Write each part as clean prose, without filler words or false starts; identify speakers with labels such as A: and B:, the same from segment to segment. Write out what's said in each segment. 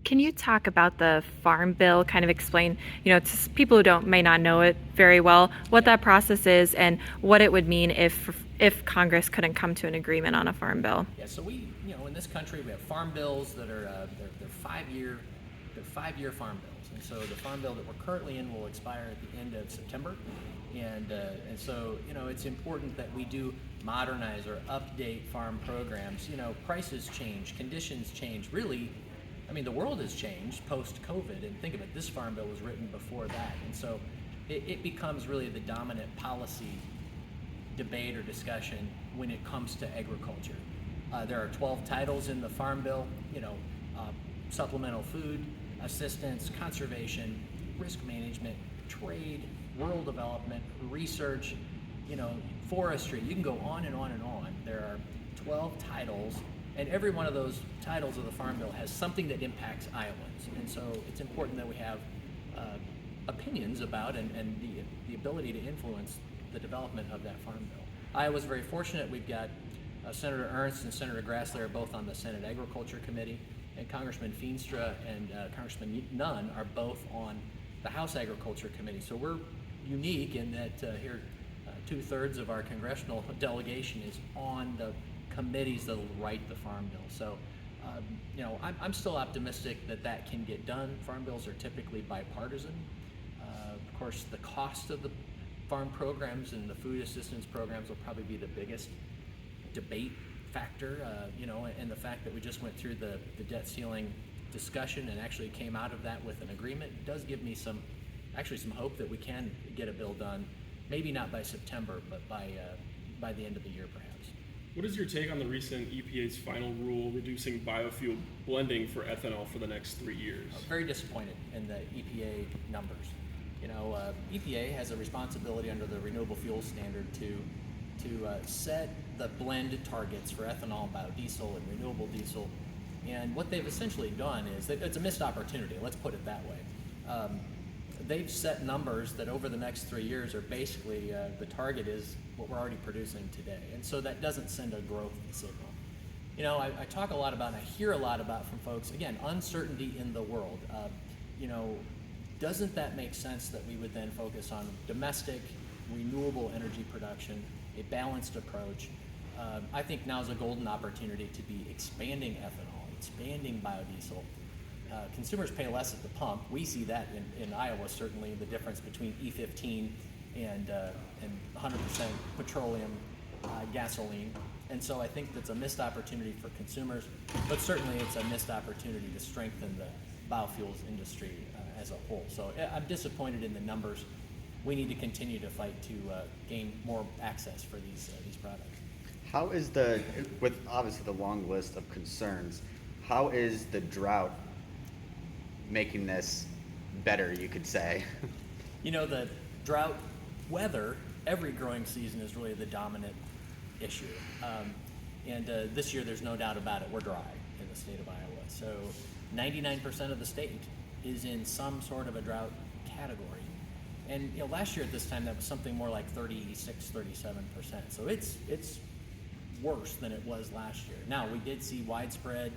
A: Can you talk about the Farm Bill? Kind of explain, to people who may not know it very well, what
B: Yeah.
A: that process is and what it would mean if Congress couldn't come to an agreement on a Farm Bill.
B: Yeah, so in this country, we have farm bills that are they're 5 year, they're 5 year farm bills, and so the farm bill that we're currently in will expire at the end of September, and so it's important that we do modernize or update farm programs. Prices change, conditions change. Really, I mean, the world has changed post-COVID, and think of it, this farm bill was written before that, and so it becomes really the dominant policy debate or discussion when it comes to agriculture. There are 12 titles in the Farm Bill, supplemental food, assistance, conservation, risk management, trade, rural development, research, forestry. You can go on and on and on. There are 12 titles, and every one of those titles of the Farm Bill has something that impacts Iowans. And so it's important that we have opinions about and the ability to influence the development of that Farm Bill. Iowa's very fortunate. We've got Senator Ernst and Senator Grassler are both on the Senate Agriculture Committee, and Congressman Feenstra and Congressman Nunn are both on the House Agriculture Committee. So we're unique in that here 2/3 of our congressional delegation is on the committees that will write the Farm Bill. So I'm still optimistic that that can get done. Farm bills are typically bipartisan. Of course, the cost of the farm programs and the food assistance programs will probably be the biggest debate factor, and the fact that we just went through the debt ceiling discussion and actually came out of that with an agreement does give me some hope that we can get a bill done, maybe not by September, but by the end of the year perhaps.
C: What is your take on the recent EPA's final rule reducing biofuel blending for ethanol for the next 3 years?
B: I'm very disappointed in the EPA numbers. EPA has a responsibility under the Renewable Fuel Standard to set the blend targets for ethanol, biodiesel, and renewable diesel. And what they've essentially done is it's a missed opportunity. Let's put it that way. They've set numbers that over the next 3 years are basically the target is what we're already producing today, and so that doesn't send a growth signal. I talk a lot about, and I hear a lot about from folks, again, uncertainty in the world. Doesn't that make sense that we would then focus on domestic, renewable energy production, a balanced approach? I think now is a golden opportunity to be expanding ethanol, expanding biodiesel. Consumers pay less at the pump. We see that in Iowa, certainly, the difference between E15 and 100% petroleum gasoline. And so I think that's a missed opportunity for consumers, but certainly it's a missed opportunity to strengthen the biofuels industry as a whole. So I'm disappointed in the numbers. We need to continue to fight to gain more access for these products.
D: How is with obviously the long list of concerns, how is the drought making this better, you could say?
B: The drought weather, every growing season is really the dominant issue. And this year, there's no doubt about it, we're dry in the state of Iowa. So 99% of the state is in some sort of a drought category. And last year at this time, that was something more like 36, 37%. So it's worse than it was last year. Now, we did see widespread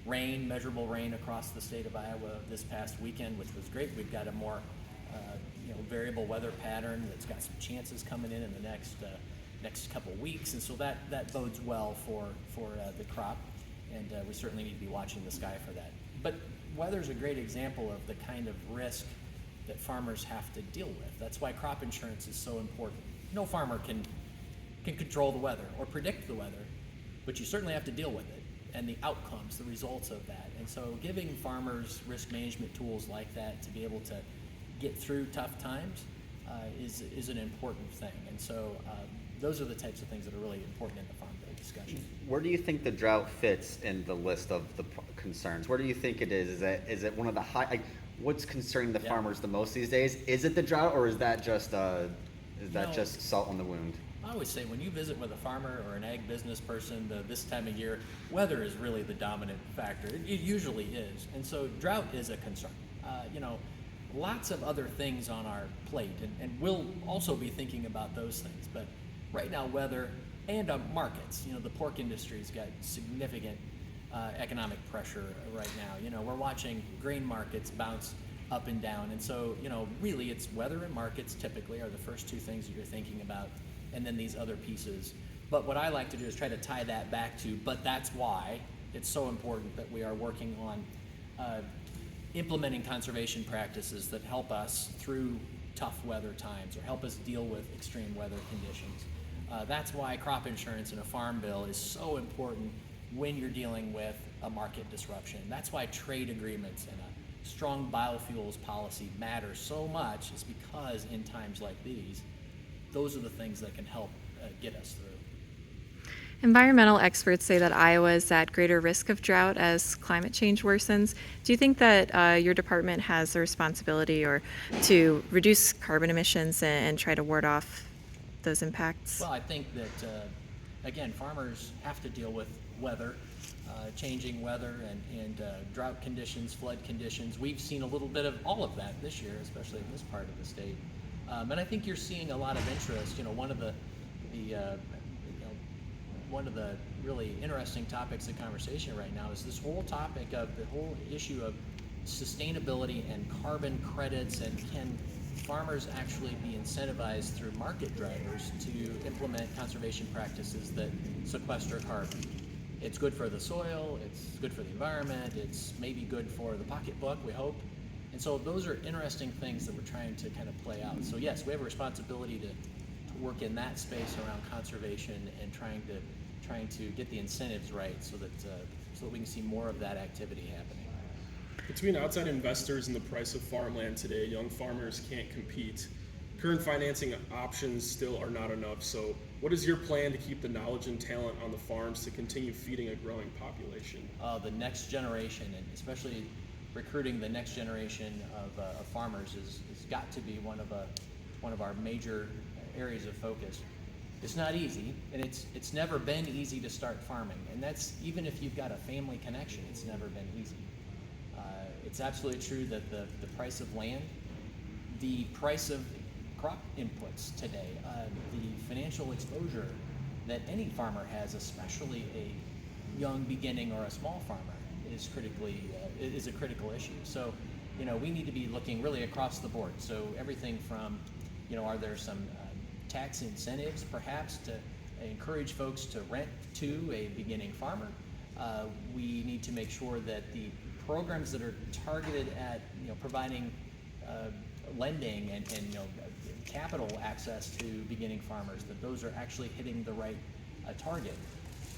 B: rain, measurable rain across the state of Iowa this past weekend, which was great. We've got a more variable weather pattern that's got some chances coming in the next couple of weeks, and so that bodes well for the crop, and we certainly need to be watching the sky for that. But weather's a great example of the kind of risk that farmers have to deal with. That's why crop insurance is so important. No farmer can control the weather or predict the weather, but you certainly have to deal with it and the outcomes, the results of that. And so giving farmers risk management tools like that to be able to get through tough times is an important thing. And so those are the types of things that are really important in the Farm Bill discussion.
D: Where do you think the drought fits in the list of the concerns? Where do you think it is? Is it one of the high? What's concerning the farmers the most these days? Is it the drought, or is that just just salt on the wound?
B: I always say when you visit with a farmer or an ag business person this time of year, weather is really the dominant factor. It usually is, and so drought is a concern. Lots of other things on our plate, and we'll also be thinking about those things. But right now, weather and markets. The pork industry's got significant economic pressure right now. You know, we're watching grain markets bounce up and down, and so, you know, really it's weather and markets typically are the first two things that you're thinking about, and then these other pieces. But what I like to do is try to tie that back to, but that's why it's so important that we are working on implementing conservation practices that help us through tough weather times or help us deal with extreme weather conditions. That's why crop insurance in a farm bill is so important when you're dealing with a market disruption. That's why trade agreements and a strong biofuels policy matter so much, is because in times like these, those are the things that can help get us through.
A: Environmental experts say that Iowa is at greater risk of drought as climate change worsens. Do you think that your department has a responsibility or to reduce carbon emissions and try to ward off those impacts?
B: Well, I think that, again, farmers have to deal with weather, changing weather and drought conditions, flood conditions. We've seen a little bit of all of that this year, especially in this part of the state. And I think you're seeing a lot of interest. You know, one of the really interesting topics of conversation right now is this whole topic of the whole issue of sustainability and carbon credits, and can farmers actually be incentivized through market drivers to implement conservation practices that sequester carbon. It's good for the soil, it's good for the environment, it's maybe good for the pocketbook, we hope. And so those are interesting things that we're trying to kind of play out. So yes, we have a responsibility to work in that space around conservation and trying to get the incentives right so that we can see more of that activity happening.
C: Between outside investors and the price of farmland today, young farmers can't compete. Current financing options still are not enough. So what is your plan to keep the knowledge and talent on the farms to continue feeding a growing population?
B: The next generation, and especially recruiting the next generation of farmers, is got to be one of our major areas of focus. It's not easy, and it's never been easy to start farming, and that's even if you've got a family connection. It's never been easy. It's absolutely true that the price of land, the price of crop inputs today, the financial exposure that any farmer has, especially a young beginning or a small farmer, is a critical issue. So, you know, we need to be looking really across the board. So everything from, you know, are there some tax incentives perhaps to encourage folks to rent to a beginning farmer? We need to make sure that the programs that are targeted at, you know, providing lending and you know, capital access to beginning farmers, that those are actually hitting the right target.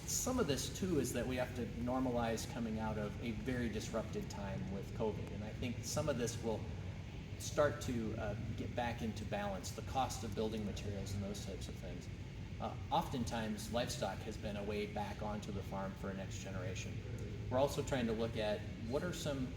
B: Some of this too is that we have to normalize coming out of a very disrupted time with COVID, and I think some of this will start to get back into balance, the cost of building materials and those types of things. Oftentimes, livestock has been a way back onto the farm for a next generation. We're also trying to look at what are some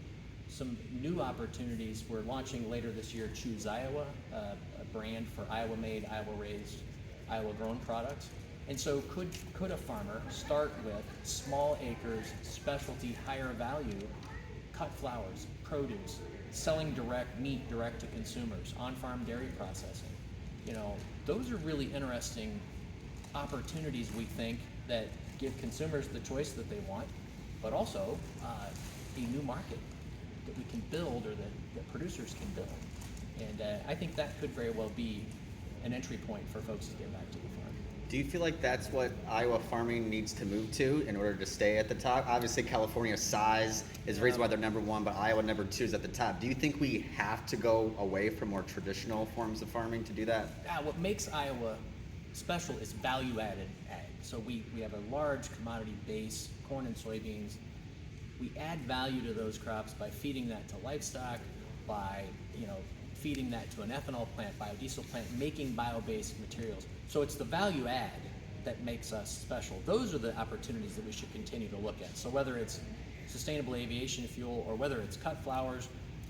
B: new opportunities. We're launching later this year Choose Iowa, a brand for Iowa-made, Iowa-raised, Iowa-grown products. And so could a farmer start with small acres, specialty, higher value, cut flowers, produce, selling direct meat direct to consumers, on-farm dairy processing? You know, those are really interesting opportunities, we think, that give consumers the choice that they want, but also a new market that we can build, or that producers can build. And I think that could very well be an entry point for folks to get back to the farm.
D: Do you feel like that's what Iowa farming needs to move to in order to stay at the top? Obviously, California's size is the reason why they're number one, but Iowa number two is at the top. Do you think we have to go away from more traditional forms of farming to do that?
B: What makes Iowa special is value-added ag. So we have a large commodity base, corn and soybeans. We add value to those crops by feeding that to livestock, by, you know, feeding that to an ethanol plant, biodiesel plant, making bio-based materials. So it's the value add that makes us special. Those are the opportunities that we should continue to look at. So whether it's sustainable aviation fuel, or whether it's cut flowers,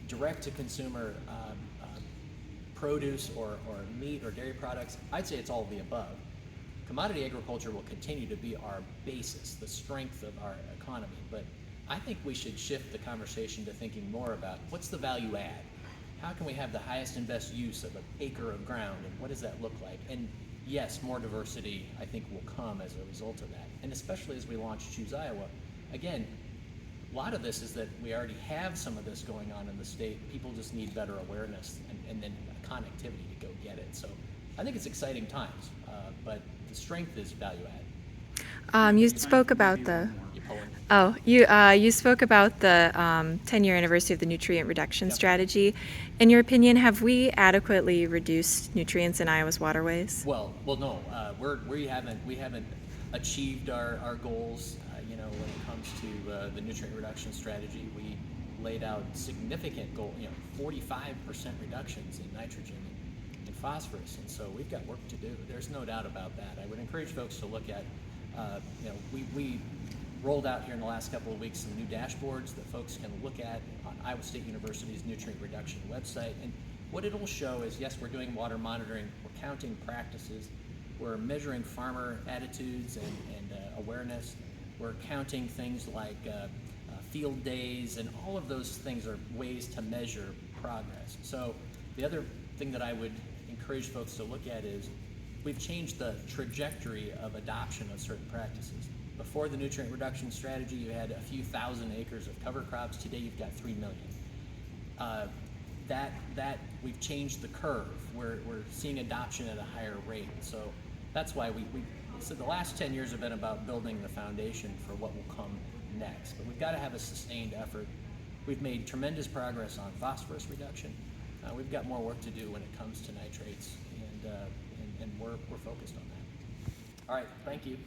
B: direct to consumer produce, or meat or dairy products, I'd say it's all of the above. Commodity agriculture will continue to be our basis, the strength of our economy, but I think we should shift the conversation to thinking more about what's the value add? How can we have the highest and best use of an acre of ground, and what does that look like? And yes, more diversity, I think, will come as a result of that. And especially as we launch Choose Iowa, again, a lot of this is that we already have some of this going on in the state. People just need better awareness and then connectivity to go get it. So I think it's exciting times, but the strength is value add.
A: You spoke about the.
B: You pulling?
A: Oh, you spoke about the 10-year anniversary of the nutrient reduction
B: Yep.
A: strategy. In your opinion, have we adequately reduced nutrients in Iowa's waterways?
B: Well, no. We haven't achieved our goals. When it comes to the nutrient reduction strategy, we laid out significant goal. 45% reductions in nitrogen and phosphorus, and so we've got work to do. There's no doubt about that. I would encourage folks to look at. We rolled out here in the last couple of weeks some new dashboards that folks can look at on Iowa State University's nutrient reduction website. And what it'll show is, yes, we're doing water monitoring, we're counting practices, we're measuring farmer attitudes and awareness, we're counting things like field days, and all of those things are ways to measure progress. So the other thing that I would encourage folks to look at is we've changed the trajectory of adoption of certain practices. Before the nutrient reduction strategy, you had a few thousand acres of cover crops. Today, you've got 3 million. That we've changed the curve. We're seeing adoption at a higher rate. So that's why so the last 10 years have been about building the foundation for what will come next. But we've got to have a sustained effort. We've made tremendous progress on phosphorus reduction. We've got more work to do when it comes to nitrates, and we're focused on that. All right, thank you.